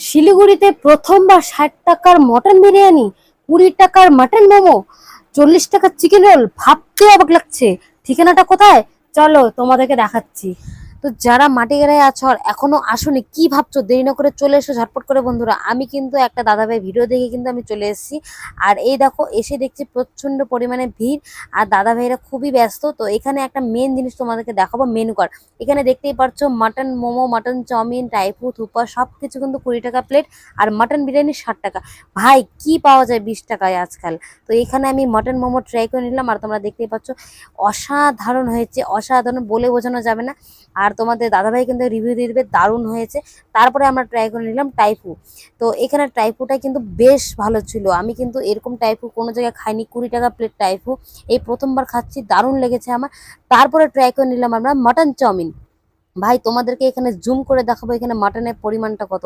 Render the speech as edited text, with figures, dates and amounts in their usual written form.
শিলিগুড়িতে প্রথমবার 60 টাকার মটন বিরিয়ানি, 20 টাকার মাটন মোমো, 40 টাকার চিকেন রোল, ভাবতে অবাক লাগছে। ঠিকানাটা কোথায়? চলো তোমাদেরকে দেখাচ্ছি। তো যারা মাটিগাড়ায় আছো আর এখনো আসোনি, কি ভাবছো? দেরি না করে চলে এসো ঝটপট করে বন্ধুরা। আমি কিন্তু একটা দাদাভাই ভিডিও দেখে কিন্তু আমি চলে এসেছি। আর এই দেখো, এসে দেখছি প্রচন্ড পরিমাণে ভিড় আর দাদাভাইরা খুবই ব্যস্ত। তো এখানে একটা মেন জিনিস তোমাদেরকে দেখাবো, মেনু কার্ড। এখানে দেখতেই পাচ্ছ মাটন মোমো, মাটন চাউমিন, টাইপু থুপা সবকিছু কিন্তু 20 টাকা প্লেট। আর মাটন বিরিয়ানি 60 টাকা। ভাই কি পাওয়া যায় 20 টাকায় আজকাল? তো এখানে আমি মাটন মোমো ট্রাই করে নিলাম আর তোমরা দেখতেই পাচ্ছ অসাধারণ হয়েছে, অসাধারণ বলে বোঝানো যাবে না। আর তোমাদের দাদাভাই কিন্তু রিভিউ দিয়ে দেবে, দারুণ হয়েছে। তারপরে আমরা ট্রাই করে নিলাম টাইপু। তো এখানে টাইপুটা কিন্তু বেশ ভালো ছিল। আমি কিন্তু এরকম টাইপু কোনো জায়গায় খাইনি, 20 টাকা প্লেট টাইপু এই প্রথমবার খাচ্ছি, দারুণ লেগেছে আমার। তারপরে ট্রাই করে নিলাম আমরা মাটন চাউমিন। ভাই তোমাদেরকে এখানে জুম করে দেখাবো এখানে মাটনের পরিমাণটা কত।